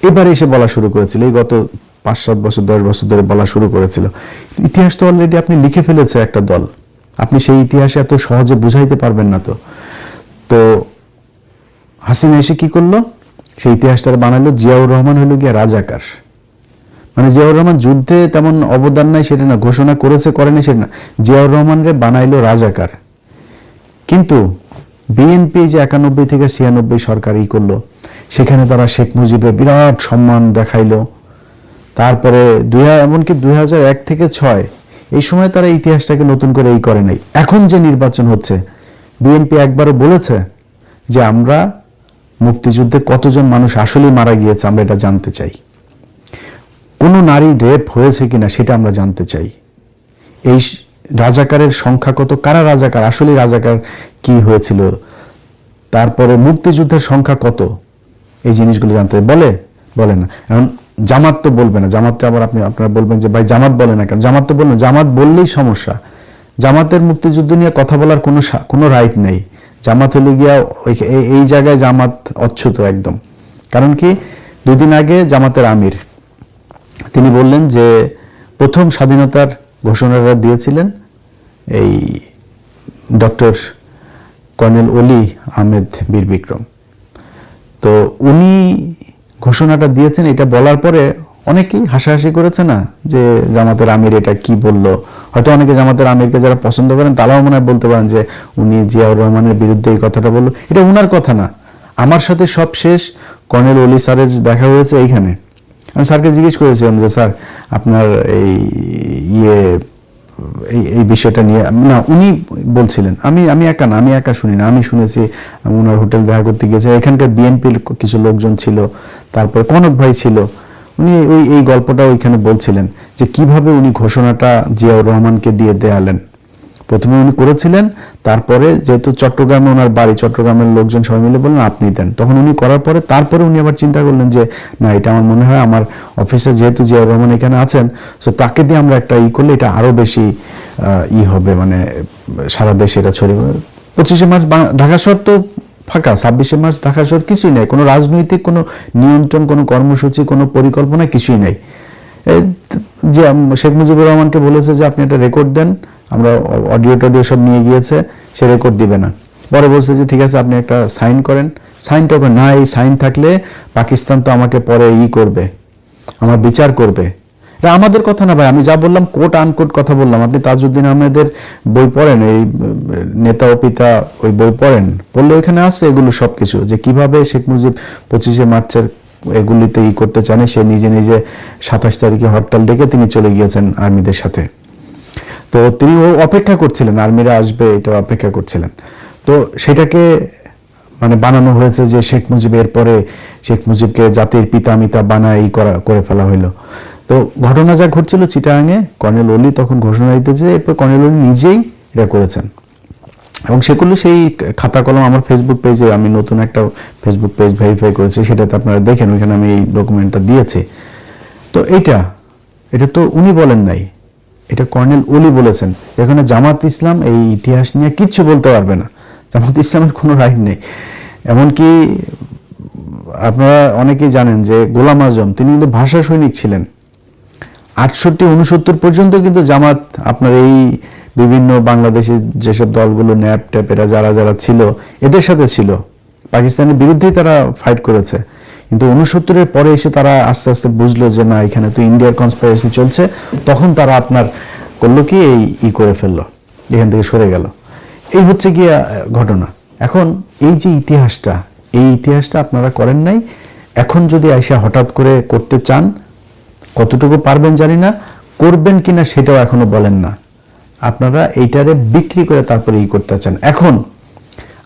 এবারে এসে বলা শুরু করেছিল, এই গত 5-7 বছর 10 বছর ধরে বলা শুরু করেছিল। ইতিহাস তো অলরেডি আপনি লিখে ফেলেছে একটা দল, আপনি সেই ইতিহাসে এত সহজে বুঝাইতে পারবেন না। তো হাসিনা এসে কি করলো, সেই ইতিহাসটা বানালো জিয়াউর রহমান হলো গিয়া রাজাকার। মানে জিয়াউর রহমান যুদ্ধে তেমন অবদান নাই সেটা না, ঘোষণা করেছে করেনি সেটা না, জিয়াউর রহমানরে বানাইলো রাজাকার। কিন্তু বিএনপি যে 91 থেকে 96 সরকার করলো, সেখানে তারা শেখ মুজিবের বিরাট সম্মান দেখাইলো। তারপরে এমনকি 2001 থেকে 6 এই সময় তারা ইতিহাসটাকে নতুন করে করে নাই। এখন যে নির্বাচন হচ্ছে, বিএনপি একবারও বলেছে যে আমরা মুক্তিযুদ্ধে কতজন মানুষ আসলে মারা গিয়েছে আমরা এটা জানতে চাই, কোন নারী রেপ হয়েছে কিনা সেটা আমরা জানতে চাই, এই রাজাকারের সংখ্যা কত, কারা রাজাকার, আসলে রাজাকার কি হয়েছিল, তারপরে মুক্তিযুদ্ধের সংখ্যা কত, এই জিনিসগুলো জানতে বলে না। এখন জামাত তো বলবে না, জামাতটা আবার আপনারা বলবেন যে ভাই জামাত বলে না কেন, জামাত তো বলবেন, জামাত বললেই সমস্যা। জামাতের মুক্তিযুদ্ধ নিয়ে কথা বলার কোনো রাইট নেই। জামাত হলো গিয়া এই জায়গায় জামাত অচ্যুত একদম। কারণ কি, 2 দিন আগে জামাতের আমির তিনি বললেন যে প্রথম স্বাধীনতার ঘোষণাটা দিয়েছিলেন এই ডক্টর কর্নেল অলি আহমেদ বীর বিক্রম। তো উনি ঘোষণাটা দিয়েছেন, এটা বলার পরে অনেকেই হাসাহাসি করেছে না যে জামাতের আমির এটা কি বললো। হয়তো অনেকে জামাতের আমিরকে যারা পছন্দ করেন তারাও মনে হয় বলতে পারেন যে উনি জিয়াউর রহমানের বিরুদ্ধে এই কথাটা বললো, এটা উনার কথা না। আমার সাথে সব শেষ কর্নেল অলি স্যারের দেখা হয়েছে এইখানে। আমি স্যারকে জিজ্ঞেস করেছিলাম যে স্যার আপনার এই বিষয়টা নিয়ে, না উনি বলছিলেন, আমি একা শুনি না, আমি শুনেছি ওনার হোটেল দেখা করতে গিয়েছে, এখানকার বিএনপির কিছু লোকজন ছিল, তারপর কনক ভাই ছিল, উনি এই গল্পটা ওইখানে বলছিলেন যে কিভাবে উনি ঘোষণাটা জিয়াউর রহমানকে দিয়ে দেয়ালেন। প্রথমে উনি করেছিলেন, তারপরে যেহেতু চট্টগ্রামে ওনার বাড়ি, চট্টগ্রামের লোকজন সবাই মিলে বললেন আপনি দেন, তখন উনি করার পরে তারপরে উনি আবার চিন্তা করলেন যে না এটা আমার মনে হয় আমার অফিসে যেহেতু জিয়াউর রহমান এখানে আছেন, সো তাকে দিয়ে আমরা একটা করলে এটা আরো বেশি হবে, মানে সারা দেশে এটা ছড়িয়ে। 25শে মার্চ ঢাকা শহর তো ফাঁকা, 26শে মার্চ ঢাকা শহর কিছুই নাই, কোনো রাজনৈতিক কোনো নিয়ন্ত্রণ, কোনো কর্মসূচি, কোনো পরিকল্পনা কিছুই নাই। যে শেখ মুজিবুর রহমানকে বলেছে যে আপনি একটা রেকর্ড দেন, আমরা অডিও সব নিয়ে গিয়েছে, সে রেকর্ড দিবে না। পরে বলছে যে ঠিক আছে আপনি একটা সাইন করেন, সাইনটা না, এই সাইন থাকলে পাকিস্তান তো আমাকে পরে করবে, আমার বিচার করবে। এটা আমাদের কথা না ভাই, আমি যা বললাম কোট আনকোট কথা বললাম। আপনি তাজউদ্দিন আহমেদের বই পড়েন, এই নেতা ও পিতা ওই বই পড়লে ওইখানে আছে এগুলো সবকিছু, যে কিভাবে শেখ মুজিব 25শে মার্চের এগুলিতে করতে চান। সে নিজে 27 তারিখে হরতাল ডেকে তিনি চলে গিয়েছেন আর্মিদের সাথে। তো তিনি অপেক্ষা করছিলেন আর্মিরা আসবে, এটা অপেক্ষা করছিলেন। তো সেটাকে মানে বানানো হয়েছে যে শেখ মুজিব, এরপরে শেখ মুজিবকে জাতির পিতা মিতা বানাই করে ফেলা হইলো। তো ঘটনা যা ঘটছিল চিটাগাঙে, কর্নেল অলি তখন ঘোষণা দিতেছে, এরপর কর্নেল অলি নিজেই এটা করেছেন এবং সেগুলো সেই খাতা কলম আমার ফেসবুক পেজে, আমি নতুন একটা ফেসবুক পেজ ভেরিফাই করেছি, সেটাতে আপনারা দেখেন, ওইখানে আমি এই ডকুমেন্টটা দিয়েছি। তো এটা তো উনি বলেন নাই, এটা কর্নেল অলি বলেছেন। এখানে জামাত ইসলাম এই ইতিহাস নিয়ে কিচ্ছু বলতে পারবে না, জামাত ইসলামের কোনো রাইট নেই। এমনকি আপনারা অনেকেই জানেন যে গোলাম আজম তিনি কিন্তু ভাষা সৈনিক ছিলেন। 68-69 পর্যন্ত কিন্তু জামাত আপনার এই বিভিন্ন বাংলাদেশে যেসব দলগুলো ন্যাপ ট্যাপ এরা যারা ছিল এদের সাথে ছিল, পাকিস্তানের বিরুদ্ধেই তারা ফাইট করেছে। কিন্তু 69-এর পরে এসে তারা আস্তে আস্তে বুঝলো যে না এখানে তো ইন্ডিয়ার কনস্পিরেসি চলছে, তখন তারা আপনার করলো কি এই করে ফেললো, এখান থেকে সরে গেল। এই হচ্ছে গিয়ে ঘটনা। এখন এই যে ইতিহাসটা আপনারা করেন নাই, এখন যদি আইসা হঠাৎ করে করতে চান, কতটুকু পারবেন জানি না, করবেন কিনা সেটাও এখনো বলেন না। আপনারা এইটারে বিক্রি করে তারপরে করতে চান। এখন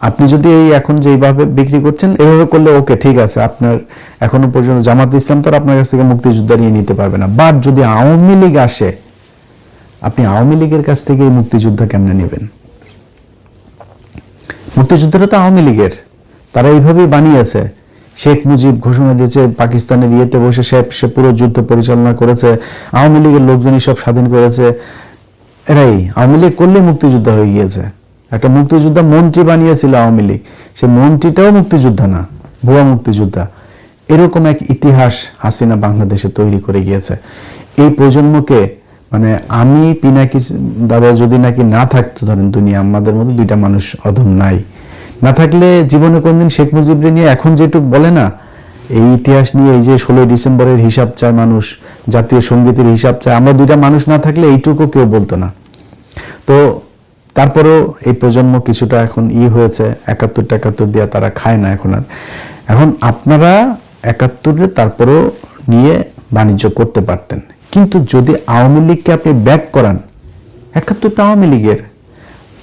আপনি যদি এখন যেভাবে বিক্রি করছেন এভাবে করলে ওকে ঠিক আছে, আপনার এখনো পর্যন্ত জামাত ইসলাম তো আপনার কাছ থেকে মুক্তিযোদ্ধা নিয়ে নিতে পারবে না। বাট যদি আওয়ামী লীগ আসে, আপনি আওয়ামী লীগের কাছ থেকে এই মুক্তিযোদ্ধা কেমনে নেবেন? মুক্তিযুদ্ধটা তো আওয়ামী লীগের, তারা এইভাবেই বানিয়েছে। শেখ মুজিব ঘোষণা দিয়েছে, পাকিস্তানের বসে সে পুরো যুদ্ধ পরিচালনা করেছে, আওয়ামী লীগের লোকজনই সব স্বাধীন করেছে। এরাই আওয়ামী লীগ করলে মুক্তিযোদ্ধা হয়ে গিয়েছে। একটা মুক্তিযোদ্ধা মন্ত্রী বানিয়েছিল আওয়ামী লীগ, সে মন্ত্রীটাও মুক্তিযোদ্ধা না, ভুয়া মুক্তিযোদ্ধা। এরকম এক ইতিহাস হাসিনা বাংলাদেশে তৈরি করে গিয়েছে। এই প্রজন্মকে মানে আমি পিনাকি দাদা যদি নাকি না থাকতো, ধরেন দুনিয়া আমাদের মধ্যে দুইটা মানুষ অধম নাই, না থাকলে জীবনে কোনদিন শেখ মুজিবরে নিয়ে এখন যেটুক বলে না, এই ইতিহাস নিয়ে এই যে 16 ডিসেম্বরের হিসাব চায় মানুষ, জাতীয় সঙ্গীতের হিসাব চায়, আমরা দুইটা মানুষ না থাকলে এইটুকু কেউ বলতো না। তো তারপরেও এই প্রজন্ম কিছুটা এখন হয়েছে, 71 দিয়ে তারা খায় না এখন আর। এখন আপনারা 71-এ তারপরেও নিয়ে বাণিজ্য করতে পারতেন, কিন্তু যদি আওয়ামী লীগকে আপনি ব্যাক করান, 71 তো আওয়ামী লীগের,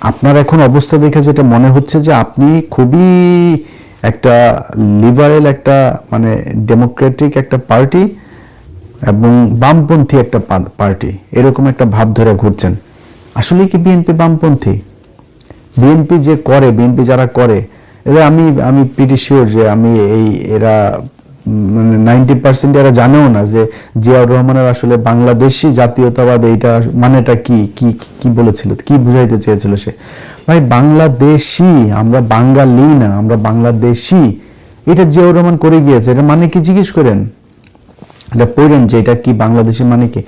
আপনার এখন অবস্থা দেখে যেটা মনে হচ্ছে যে আপনি খুবই একটা লিবারেল একটা মানে ডেমোক্রেটিক একটা পার্টি এবং বামপন্থী একটা পার্টি, এরকম একটা ভাব ধরে ঘুরছেন। আসলে কি বিএনপি বামপন্থী? বিএনপি যে করে, বিএনপি যারা করে, এরা আমি প্রিটি শিওর যে এরা মানে 90% এরা জানেও না যে জিয়াউর রহমানের আসলে বাংলাদেশি জাতীয়তাবাদ এইটা মানেটা কি কি কি বলেছিল, কি বুঝাইতে চেয়েছিল সে। ভাই বাংলাদেশি, আমরা বাঙালি না, আমরা বাংলাদেশি, এটা জিয়াউর রহমান করে গিয়েছে। এটা মানে কি জিজ্ঞেস করেন, এটা পড়েন যে এটা কি বাংলাদেশি মানে কি।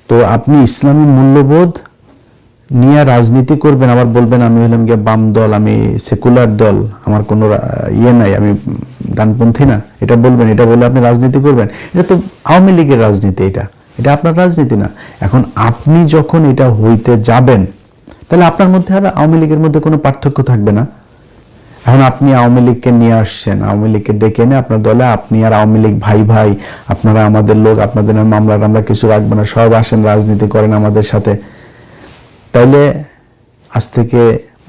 তো আপনি ইসলামী মূল্যবোধ নিয়ে রাজনীতি করবেন, আবার বলবেন আমি হলাম গিয়ে বাম দল, আমি সেকুলার দল, আমার কোনো নাই, আমি ডানপন্থী না, এটা বলবেন, এটা বলে আপনি রাজনীতি করবেন। এটা তো আওয়ামী লীগের রাজনীতি, এটা আপনার রাজনীতি না। এখন আপনি যখন এটা হইতে যাবেন, তাহলে আপনার মধ্যে আর আওয়ামী লীগের মধ্যে কোনো পার্থক্য থাকবে না। এখন আপনি আওয়ামী লীগকে নিয়ে আসছেন, আওয়ামী লীগকে ডেকে এনে আপনার দলে, আপনি আর আওয়ামী লীগ ভাই ভাই, আপনারা আমাদের লোক, আপনাদের মামলা আমরা কিছু রাখবো না, সব আসেন রাজনীতি করেন আমাদের সাথে। তাইলে আজ থেকে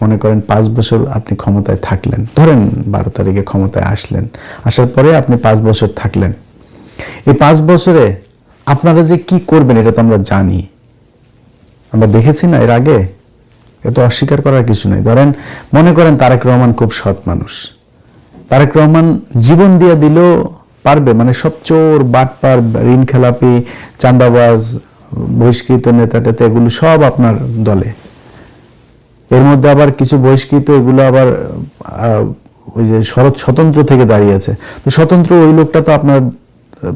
মনে করেন 5 বছর আপনি ক্ষমতায় থাকলেন, ধরেন 12 তারিখে ক্ষমতায় আসলেন, আসার পরে আপনি 5 বছর থাকলেন। এই 5 বছরে আপনারা যে কি করবেন এটা তো আমরা জানি, আমরা দেখেছি না এর আগে, এত অস্বীকার করার কিছু নেই। ধরেন মনে করেন তারেক রহমান খুব সৎ মানুষ, তারেক রহমান জীবন দিয়ে দিলেও পারবে, মানে সব চোর বাটপার ঋণ খেলাপি চাঁদাবাজ বহিষ্কৃত নেতা টেতা এগুলো সব আপনার দলে। এর মধ্যে আবার কিছু বহিষ্কৃত এগুলো আবার ওই যে স্বতন্ত্র থেকে দাঁড়িয়েছে, তো স্বতন্ত্র ওই লোকটা তো আপনার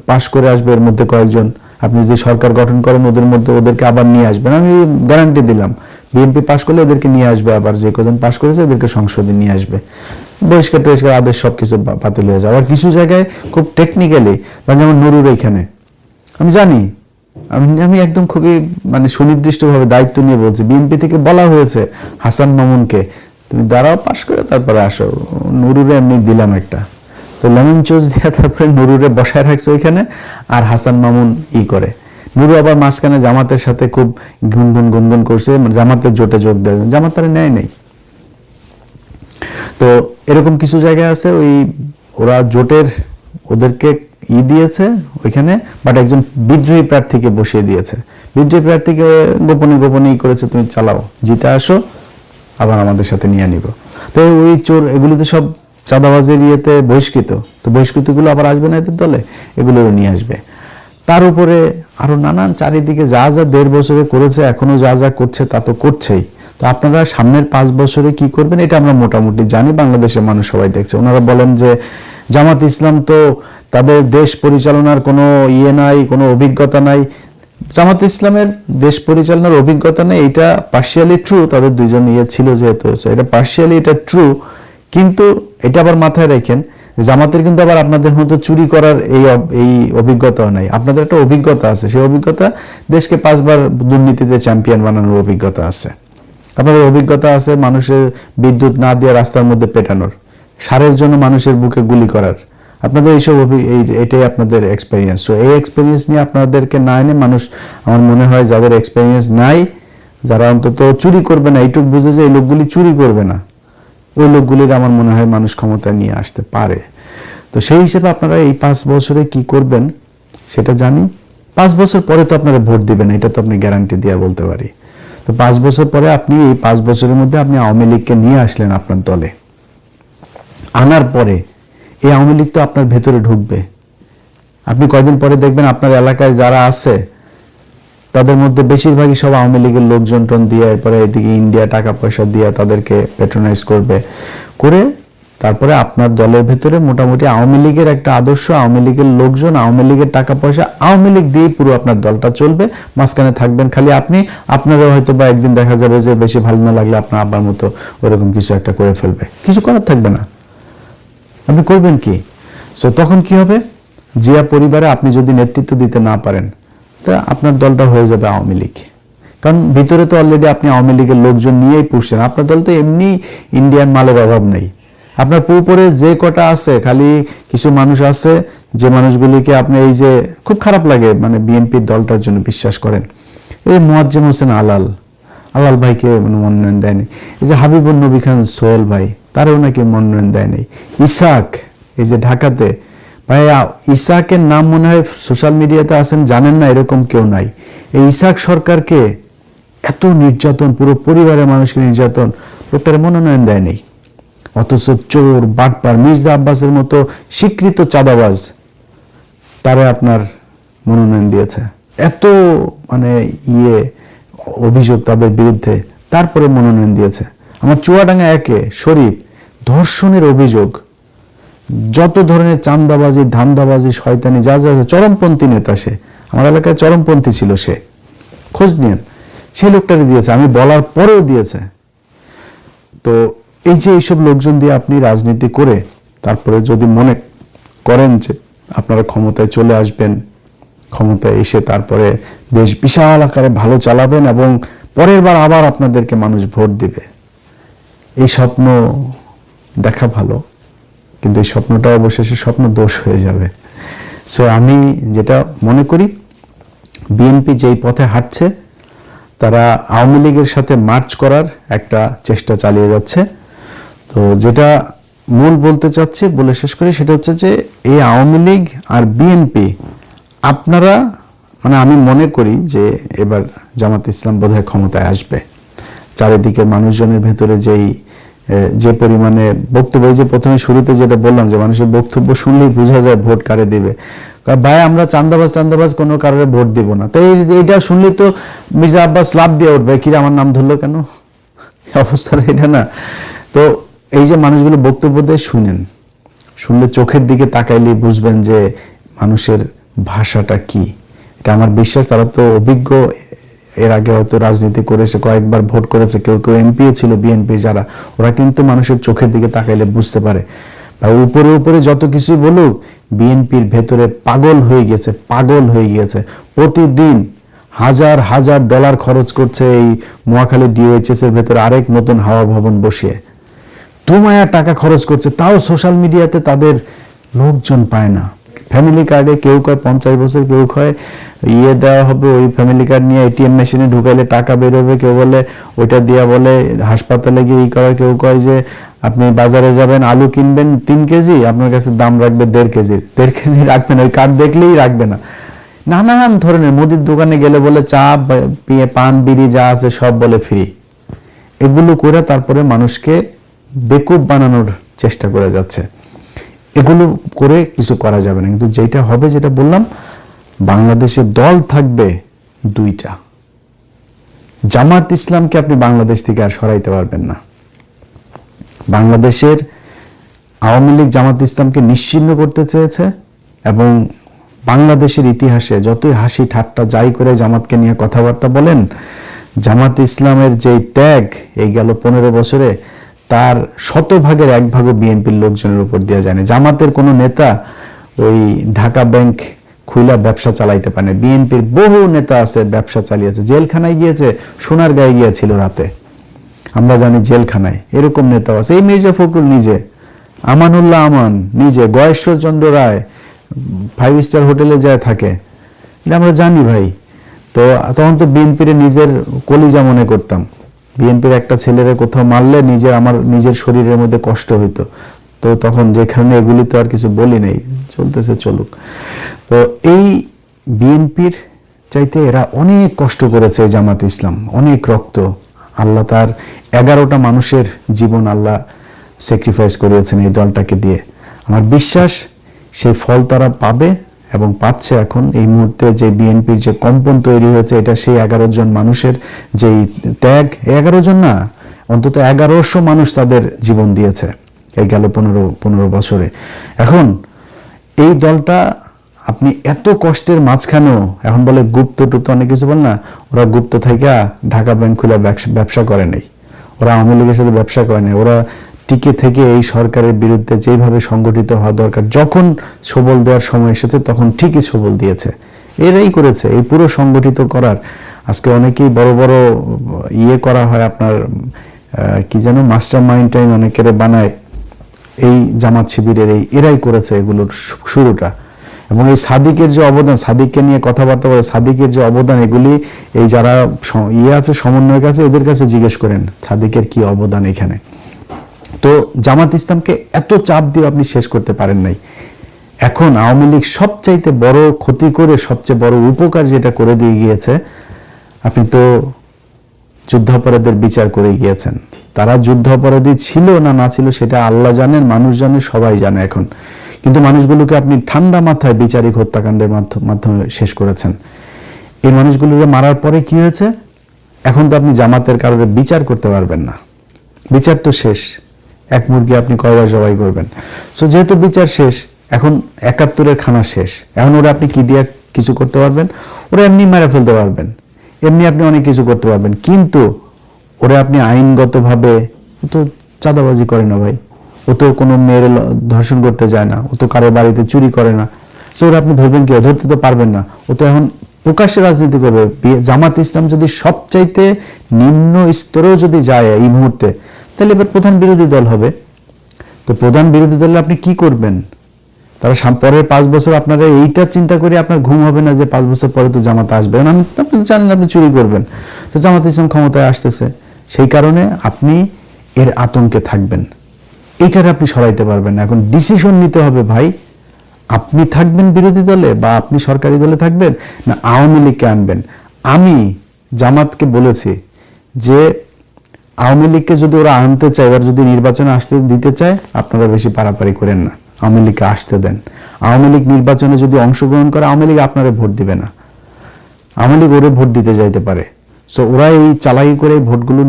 পাশ করে আসবে, এর মধ্যে কয়েকজন আপনি যে সরকার গঠন করেন ওদের মধ্যে ওদেরকে আবার নিয়ে আসবেন, আমি গ্যারান্টি দিলাম। বিএনপি পাশ করলে এদেরকে নিয়ে আসবে, আবার যে কজন পাশ করেছে এদেরকে সংসদে নিয়ে আসবে, বহিষ্কার টহিষ্কার আদেশ সবকিছু বাতিল হয়ে যাবে। আবার কিছু জায়গায় খুব টেকনিক্যালি, যেমন নুরুর এইখানে আমি জানি, আমি একদম খুবই মানে সুনির্দিষ্টভাবে দায়িত্ব নিয়ে বলছি, বিএনপি থেকে বলা হয়েছে হাসান মামুনকে তুমি দাঁড়াও, পাশ করে তারপরে আসো। নুরুরে এমনি দিলাম একটা, তো লেমন চোজ দিয়ে তারপরে নুরুরে বসায় রাখছে ওইখানে, আর হাসান মামুন করে। নুরু আবার মাঝখানে জামাতের সাথে খুব গুনগুন করছে, জামাতের জোটে যোগ দেয়, জামাত তারা নেয় নেই। তো এরকম কিছু জায়গায় আছে ওই ওরা জোটের ওদেরকে দিয়েছে ওইখানে, বাট একজন বিদ্রোহী প্রার্থীকে বসিয়ে দিয়েছে, বিদ্রোহী প্রার্থীকে গোপনে করেছে তুমি চালাও, জিতে আসো, আবার আমাদের সাথে নিয়ে নিব। তো ওই চোর এগুলি তো সব চাঁদাবাজের ইয়েতে বহিষ্কৃত, তো বহিষ্কৃতগুলো আবার আসবে না এদের দলে, এগুলো নিয়ে আসবে। তার উপরে আরো নানান চারিদিকে যা 1.5 বছরে করেছে, এখনো যা করছে তা তো করছেই। তো আপনারা সামনের 5 বছরে কি করবেন এটা আমরা মোটামুটি জানি, বাংলাদেশের মানুষ সবাই দেখছে। ওনারা বলেন যে জামাত ইসলাম তো তাদের দেশ পরিচালনার কোনো নাই, কোনো অভিজ্ঞতা নাই। জামাত ইসলামের দেশ পরিচালনার অভিজ্ঞতা নেই, এটা পার্শিয়ালি ট্রু, তাদের দুইজন ছিল যেহেতু, এটা পার্শিয়ালি এটা ট্রু, কিন্তু এটা আবার মাথায় রাখেন জামাতের কিন্তু আবার আপনাদের মতো চুরি করার এই অভিজ্ঞতাও নাই। আপনাদের একটা অভিজ্ঞতা আছে, সেই অভিজ্ঞতা দেশকে 5 বার দুর্নীতিতে চ্যাম্পিয়ন বানানোর অভিজ্ঞতা আছে। আপনাদের অভিজ্ঞতা আছে মানুষের বিদ্যুৎ না দিয়ে রাস্তার মধ্যে পেটানোর, সারের জন্য মানুষের বুকে গুলি করার, আপনাদের এইসব এটাই আপনাদের এক্সপেরিয়েন্স। তো এই এক্সপেরিয়েন্স নিয়ে আপনাদেরকে না এনে মানুষ, আমার মনে হয় যাদের এক্সপেরিয়েন্স নাই, যারা অন্তত চুরি করবে না, এইটুকু বুঝে যে এই লোকগুলি চুরি করবে না, ওই লোকগুলির আমার মনে হয় মানুষ ক্ষমতায় নিয়ে আসতে পারে। তো সেই হিসেবে আপনারা এই 5 বছরে কি করবেন সেটা জানি। 5 বছর পরে তো আপনারা ভোট দিবেন, এটা তো আপনি গ্যারান্টি দিয়ে বলতে পারি। তো 5 বছর পরে আপনি এই 5 বছরের মধ্যে আপনি আওয়ামী লীগকে নিয়ে আসলেন আপনার দলে, আনার পরে এই আওয়ামী লীগ তো আপনার ভেতরে ঢুকবে। আপনি কয়দিন পরে দেখবেন আপনার এলাকায় যারা আছে তাদের মধ্যে বেশিরভাগই সব আওয়ামী লীগের লোকজন দিয়ে, এরপরে এদিকে ইন্ডিয়া টাকা পয়সা দিয়ে তাদেরকে প্যাট্রোনাইজ করবে, করে তারপরে আপনার দলের ভেতরে মোটামুটি আওয়ামী লীগের একটা আদর্শ, আওয়ামী লীগের লোকজন, আওয়ামী লীগের টাকা পয়সা, আওয়ামী লীগ দিয়ে পুরো আপনার দলটা চলবে, মাঝখানে থাকবেন খালি আপনি। আপনারও হয়তো বা একদিন দেখা যাবে যে বেশি ভালো না লাগলে আপনার আব্বার মতো ওরকম কিছু একটা করে ফেলবে, কিছু করার থাকবে না, আপনি করবেন কি? সো তখন কি হবে, জিয়া পরিবারে আপনি যদি নেতৃত্ব দিতে না পারেন তা আপনার দলটা হয়ে যাবে আওয়ামী লীগ। কারণ ভিতরে তো অলরেডি আপনি আওয়ামী লীগের লোকজন নিয়েই পুষছেন, আপনার দল তো এমনি ইন্ডিয়ান মালের অভাব নেই। আপনার উপরে যে কটা আছে, খালি কিছু মানুষ আছে যে মানুষগুলিকে আপনি এই যে খুব খারাপ লাগে, মানে বিএনপির দলটার জন্য বিশ্বাস করেন, এই মুয়াজ্জেম হোসেন আলাল ভাইকে মনোনয়ন দেয়নি, এই যে হাবিবুর নবী খান সোহেল ভাই, তারও নাকি মনোনয়ন দেয়নি, ইসাক এই যে ঢাকাতে ভাই, ইসাকের নাম মনে হয় সোশ্যাল মিডিয়াতে আছেন, জানেন না এরকম কেউ নাই। এই ইসাক সরকারকে এত নির্যাতন, পুরো পরিবারের মানুষকে নির্যাতন, লোকটার মনোনয়ন দেয়নি। অথচ চোর বাটপার মির্জা আব্বাসের মতো স্বীকৃত চাঁদাবাজ তারে আপনার মনোনয়ন দিয়েছে, এত মানে অভিযোগ তাদের বিরুদ্ধে, তারপরে মনোনয়ন দিয়েছে। আমার চুয়াডাঙ্গা একে শরীফ ধর্ষণের অভিযোগ, যত ধরনের চাঁদাবাজি, ধান্দাবাজি, শয়তানি যা যা, চরমপন্থী নেতা সে, আমার এলাকায় চরমপন্থী ছিল সে, খোঁজ নিয়েন, সেই লোকটাকে দিয়েছে, আমি বলার পরেও দিয়েছে। তো এই যে এইসব লোকজন দিয়ে আপনি রাজনীতি করে তারপরে যদি মনে করেন যে আপনারা ক্ষমতায় চলে আসবেন, ক্ষমতায় এসে তারপরে দেশ বিশাল আকারে ভালো চালাবেন এবং পরের বার আবার আপনাদেরকে মানুষ ভোট দিবে, এই স্বপ্ন দেখা ভালো, কিন্তু এই স্বপ্নটা অবশেষে স্বপ্ন দোষ হয়ে যাবে। সো আমি যেটা মনে করি, বিএনপি যেই পথে হাঁটছে, তারা আওয়ামী লীগের সাথে মার্চ করার একটা চেষ্টা চালিয়ে যাচ্ছে। তো যেটা মূল বলতে চাচ্ছি, বলে শেষ করি, সেটা হচ্ছে যে এই আওয়ামী লীগ আর বিএনপি আপনারা, মানে আমি মনে করি যে এবার জামাত ইসলাম বোধহয় ক্ষমতায় আসবে। চারিদিকে মানুষজনের ভেতরে যে পরিমাণে বক্তব্য, যে প্রথমে শুরুতে যেটা বললাম যে মানুষের বক্তব্য শুনলেই বোঝা যায় ভোট কারে দিবে। ভাই আমরা চান্দাবাজ কোনো কারণে ভোট দিব না, তো এইটা শুনলে তো মির্জা আব্বাস লাভ দিয়ে উঠবে, কিরে আমার নাম ধরলো কেন, অবস্থাটা এটা না। তো এই যে মানুষগুলো বক্তব্য দেয়, শুনলে চোখের দিকে তাকাইলে বুঝবেন যে মানুষের ভাষাটা কি। এটা আমার বিশ্বাস, তারা তো অভিজ্ঞ, এর আগে হয়তো রাজনীতি করেছে, কয়েকবার ভোট করেছে, কেউ কেউ এমপিও ছিল বিএনপি যারা, ওরা কিন্তু মানুষের চোখের দিকে তাকাইলে বুঝতে পারে। উপরে উপরে যত কিছুই বলুক, বিএনপির ভেতরে পাগল হয়ে গিয়েছে। প্রতিদিন হাজার হাজার ডলার খরচ করছে এই মহাখালী ডিওএইচএস এর ভেতরে আরেক নতুন হাওয়া ভবন বসিয়ে, দুমায়া টাকা খরচ করছে, তাও সোশ্যাল মিডিয়াতে তাদের লোকজন পায় না। ফ্যামিলি কার্ডে কেউ কয় 50 বছর, কেউ কয় দেওয়া হবে, ওই ফ্যামিলি কার্ড নিয়ে এটিএম মেশিনে ঢুকাইলে টাকা বেরোবে, কেউ বলে ওইটা দিয়া বলে হাসপাতালে গিয়ে করা, কেউ কয় যে আপনি বাজারে যাবেন আলু কিনবেন 3 কেজি, আপনার কাছে দাম রাখবে 1.5 কেজির, 1.5 কেজি রাখবে না, ওই কার্ড দেখলেই রাখবে না। নানান ধরনের, মুদির দোকানে গেলে বলে চা পান বিড়ি যা আছে সব বলে ফ্রি। এগুলো করে তারপরে মানুষকে বেকুব বানানোর চেষ্টা করে যাচ্ছে। এগুলো করে কিছু করা যাবে না, কিন্তু যেটা হবে, যেটা বললাম, বাংলাদেশে দল থাকবে 2টা। জামাত ইসলামকে আপনি বাংলাদেশ থেকে আর সরাইতে পারবেন না। বাংলাদেশের আওয়ামী লীগ জামাত ইসলামকে নিশ্চিহ্ন করতে চেয়েছে, এবং বাংলাদেশের ইতিহাসে যতই হাসি ঠাট্টা যাই করে জামাতকে নিয়ে কথাবার্তা বলেন, জামাত ইসলামের যেই ত্যাগ এই গেল 15 বছরে, তার 100 ভাগের 1 ভাগও বিএনপির লোকজনের উপর দেওয়া যায়নি। জামাতের কোনো নেতা ওই ঢাকা ব্যাংক খুইলা ব্যবসা চালাইতে পারে না। বিএনপির বহু নেতা আছে ব্যবসা চালিয়েছে, জেলখানায় গিয়েছে, সোনার গায়ে গিয়েছিল রাতে, আমরা জানি জেলখানায়, এরকম নেতাও আছে। এই মির্জা ফখরুল নিজে, আমানুল্লাহ আমান নিজে, গয়েশ্বর চন্দ্র রায় 5 স্টার হোটেলে যায় থাকে, এটা আমরা জানি ভাই। তো তখন তো বিএনপির নিজের কলিজা মনে করতাম, বিএনপির একটা ছেলেরে কোথাও মারলে আমার নিজের শরীরের মধ্যে কষ্ট হইতো। তো তখন যেখানে এগুলি তো আর কিছু বলি নেই, চলতেছে চলুক। তো এই বিএনপির চাইতে এরা অনেক কষ্ট করেছে, জামাত ইসলাম অনেক রক্ত, আল্লাহ তার 11টা মানুষের জীবন আল্লাহ স্যাক্রিফাইস করিয়েছেন এই দলটাকে দিয়ে। আমার বিশ্বাস সেই ফল তারা পাবে এবং পাচ্ছে। এখন এই মুহূর্তে যে বিএনপির যে কম্পন তৈরি হয়েছে, এটা সেই 11 জন মানুষের যেই ত্যাগ, 11 জন না, অন্তত 1100 মানুষ তাদের জীবন দিয়েছে এই গেল 15 বছরে। এখন এই দলটা আপনি এত কষ্টের মাঝখানেও, এখন বলে গুপ্ত টুপ্ত অনেক কিছু বল না, ওরা গুপ্ত থাইকা ঢাকা ব্যাংক খুলে ব্যবসা করে নাই, ওরা আওয়ামী লীগের সাথে ব্যবসা করে নাই, ওরা টিকে থেকে এই সরকারের বিরুদ্ধে যেভাবে সংগঠিত হওয়া দরকার, যখন সবল দেওয়ার সময় এসেছে তখন ঠিকই সবল দিয়েছে। এরাই করেছে এই পুরো সংগঠিত করার। আজকে অনেকেই বড় বড় করা হয়, আপনার কি যেন মাস্টার মাইন্ড টাইম অনেকের বানায়, এই জামাত শিবিরের এরাই করেছে এগুলোর শুরুটা। এবং এই সাদিকের যে অবদান, সাদিককে নিয়ে কথাবার্তা বলে, সাদিকের যে অবদান, এগুলি এই যারা আছে সমন্বয়ের কাছে, এদের কাছে জিজ্ঞেস করেন সাদিকের কি অবদান এখানে। তো জামাত ইসলামকে এত চাপ দিয়ে আপনি শেষ করতে পারেন নাই। এখন আওয়ামী লীগ সবচাইতে বড় ক্ষতি করে সবচেয়ে বড় উপকার যেটা করে দিয়ে গিয়েছে, আপনি তো যুদ্ধাপরাধীদের বিচার করে গিয়েছেন। তারা যুদ্ধাপরাধী ছিল না ছিল সেটা আল্লাহ জানেন, মানুষ জানে, সবাই জানে এখন। কিন্তু মানুষগুলোকে আপনি ঠান্ডা মাথায় বিচারিক হত্যাকাণ্ডের মাধ্যমে শেষ করেছেন। এই মানুষগুলোকে মারার পরে কি হয়েছে? এখন তো আপনি জামাতের কারণে বিচার করতে পারবেন না, বিচার তো শেষ। এক মুরগি আপনি কয়বার জবাই করবেন? সো যেহেতু বিচার শেষ, এখন 71-এর খানা শেষ। এখন ওরা আপনি কি দিয়ে কিছু করতে পারবেন? ওরা এমনি মেরে ফেলতে পারবেন, এমনি আপনি অনেক কিছু করতে পারবেন, কিন্তু ওরা আপনি আইনগতভাবে, ও তো চাঁদাবাজি করে না ভাই, ও তো কোনো মেয়ের ধর্ষণ করতে যায় না, ও তো কারো বাড়িতে চুরি করে না। সো ওরা আপনি ধরবেন কি? ধরতে তো পারবেন না। ও তো এখন প্রকাশ্যে রাজনীতি করবে। জামাত ইসলাম যদি সবচাইতে নিম্ন স্তরেও যদি যায় এই মুহূর্তে, তাহলে এবার প্রধান বিরোধী দল হবে। তো প্রধান বিরোধী দলে আপনি কি করবেন? তারা পরের 5 বছর আপনারা এইটা চিন্তা করে আপনার ঘুম হবে না যে 5 বছর পরে তো জামাত আসবে। আপনি জানেন আপনি চুরি করবেন, তো জামাত ইসলাম ক্ষমতায় আসতেছে, সেই কারণে আপনি এর আতঙ্কে থাকবেন। এইটার আপনি সরাইতে পারবেন না। এখন ডিসিশন নিতে হবে ভাই, আপনি থাকবেন বিরোধী দলে বা আপনি সরকারি দলে থাকবেন, না আওয়ামী লীগকে আনবেন। আমি জামাতকে বলেছি যে আওয়ামী লীগকে যদি ওরা আনতে চায়, এবার যদি নির্বাচনে আসতে দিতে চায়, আপনারা বেশি পারাপারি করেন না, আওয়ামী লীগকে আসতে দেন। আওয়ামী লীগ নির্বাচনে যদি অংশগ্রহণ করে, আওয়ামী লীগ আপনারা ভোট দিবে না, আওয়ামী লীগ ওরে ভোট দিতে যাইতে পারে। সো ওরা এই চালাকি করে ভোটগুলো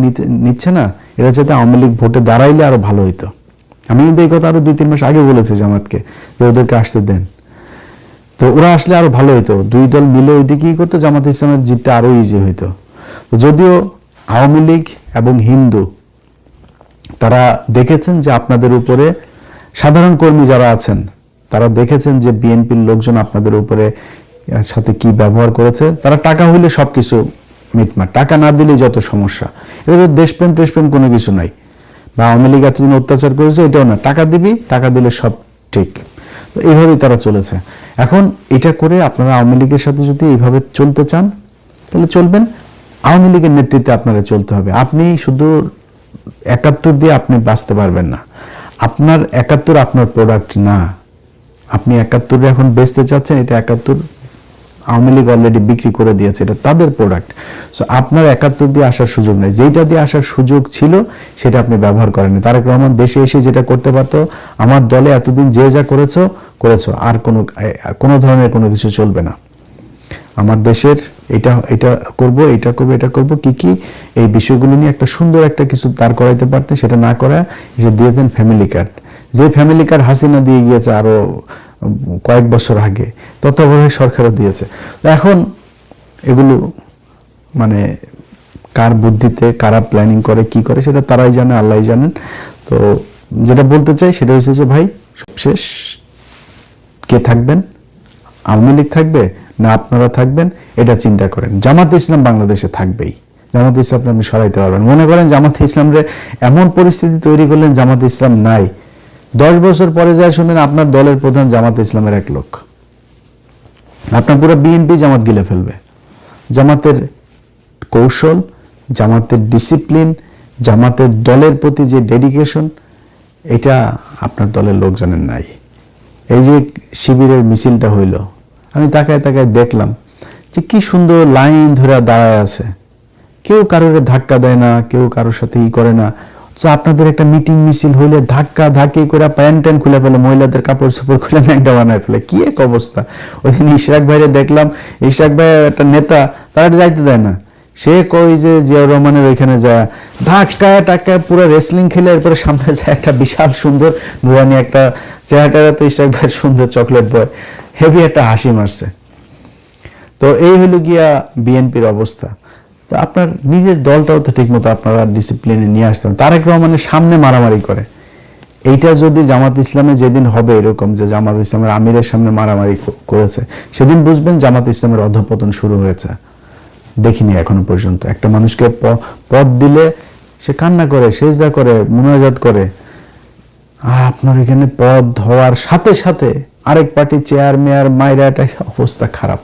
নিচ্ছে না, এরা যাতে আওয়ামী লীগ ভোটে দাঁড়াইলে আরো ভালো হইতো। আমি কিন্তু এই কথা আরো 2-3 মাস আগে বলেছি জামাতকে যে ওদেরকে আসতে দেন, তো ওরা আসলে আরো ভালো হইতো। 2 দল মিলে ওইদিকেই করতো, জামাত ইসলামের জিততে আরো ইজি হইতো। যদিও আওয়ামী লীগ এবং হিন্দু তারা দেখেছেন যে আপনাদের উপরে, সাধারণ কর্মী যারা আছেন তারা দেখেছেন যে বিএনপির লোকজন আপনাদের উপরে সাথে কি ব্যবহার করেছে। তারা টাকা হইলে সবকিছু মিটমাট, টাকা না দিলে যত সমস্যা। এদের দেশপ্রেম টেশপ্রেম কোনো কিছু নাই, বা আওয়ামী লীগ এতদিন অত্যাচার করেছে এটাও না, টাকা দিবি, টাকা দিলে সব ঠিক। তো এইভাবেই তারা চলেছে। এখন এটা করে আপনারা আওয়ামী লীগের সাথে যদি এইভাবে চলতে চান তাহলে চলবেন, আওয়ামী লীগের নেতৃত্বে আপনারা চলতে হবে। আপনি শুধু 71 দিয়ে আপনি বাঁচতে পারবেন না। আপনার 71 আপনার প্রোডাক্ট না, আপনি 71 এখন বেচতে চাচ্ছেন, এটা 71 আওয়ামী লীগ অলরেডি বিক্রি করে দিয়েছে, এটা তাদের প্রোডাক্ট। সো আপনার 71 দিয়ে আসার সুযোগ নেই। যেটা দিয়ে আসার সুযোগ ছিল সেটা আপনি ব্যবহার করেননি। তারেক রহমান দেশে এসে যেটা করতে পারতো, আমার দলে এতদিন যে যা করেছো, আর কোনো ধরনের কোনো কিছু চলবে না। আমার দেশের এটা করব কি এই বিষয়গুলো নিয়ে একটা সুন্দর একটা কিছু তার করাইতে পারতেন, সেটা না করা এসে দিয়েছেন ফ্যামিলি কার্ড। যে ফ্যামিলি কার্ড হাসিনা দিয়ে গিয়েছে আরো কয়েক বছর আগে, তত্ত্বাবধায়ক সরকারও দিয়েছে। এখন এগুলো মানে কার বুদ্ধিতে কারা প্ল্যানিং করে কি করে সেটা তারাই জানে, আল্লাহই জানেন। তো যেটা বলতে চাই সেটা হচ্ছে যে ভাই, সবশেষ কে থাকবেন? আওয়ামী লীগ থাকবে না আপনারা থাকবেন? এটা চিন্তা করেন। জামাত ইসলাম বাংলাদেশে থাকবেই, জামাত ইসলাম আপনি সরাইতে পারবেন। মনে করেন জামাত ইসলামরে এমন পরিস্থিতি তৈরি করলেন জামাত ইসলাম নাই, 10 বছর পরে যায় শুনবেন আপনার দলের প্রধান জামাত ইসলামের এক লোক, আপনার পুরো বিএনপি জামাত গিলে ফেলবে। জামাতের কৌশল, জামাতের ডিসিপ্লিন, জামাতের দলের প্রতি যে ডেডিকেশন, এটা আপনার দলের লোকজনের নাই। এই যে শিবিরের মিছিলটা হইল, আমি তাকায় দেখলাম যে কি সুন্দর লাইন ধরে দাঁড়ায় আছে, কেউ কারোর ধাক্কা দেয় না, কেউ কারোর সাথে করে না। আপনাদের একটা মিটিং মিছিল হইলে ধাক্কা ধাক্কি করে প্যান্ট খুলে ফেলে, মহিলাদের কাপড় চোপড় খুলে ন্যাংটা বানায় ফেলে, কি এক অবস্থা। ওই দিন ইশরাক ভাইরে দেখলাম, ইশরাক ভাই একটা নেতা, তারা যাইতে দেয় না, সে কই যে জিয়াউর রহমানের ওইখানে যায় ধাক্কায় টাক্কায় পুরো রেসলিং খেলে এরপরে সামনে যায় একটা বিশাল সুন্দর নুরানি একটা চেহারাটা তো ইশরাক ভাই সুন্দর চকলেট বয় হেভি একটা হাসি মারছে। তো এই হলো গিয়া বিএনপির অবস্থা। তো আপনার নিজের দলটাও তো ঠিকমতো আপনারা ডিসিপ্লিনে নিয়ে আসতে হবে। তারেক রহমানের সামনে মারামারি করে, এইটা যদি জামাত ইসলামে যেদিন হবে এরকম যে জামাত ইসলামের আমিরের সামনে মারামারি করেছে, সেদিন বুঝবেন জামাত ইসলামের অধঃপতন শুরু হয়েছে। দেখিনি এখনো পর্যন্ত একটা মানুষকে পদ দিলে সে কান্না করে, সেজদা করে, মুনাজাত করে, আর আপনার এখানে পদ হওয়ার সাথে সাথে আরেক পার্টি চেয়ার মেয়ার মাইরাটা অবস্থা খারাপ।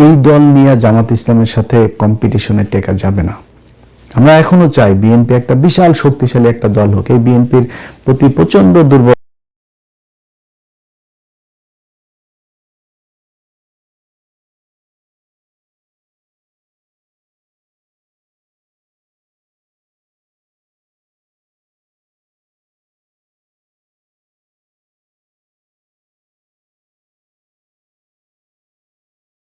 এই দল নিয়ে জামাত ইসলামের সাথে কম্পিটিশনে টেকা যাবে না। আমরা এখনো চাই বিএনপি একটা বিশাল শক্তিশালী একটা দল হোক। এই বিএনপির প্রতি প্রচন্ড দুর্বল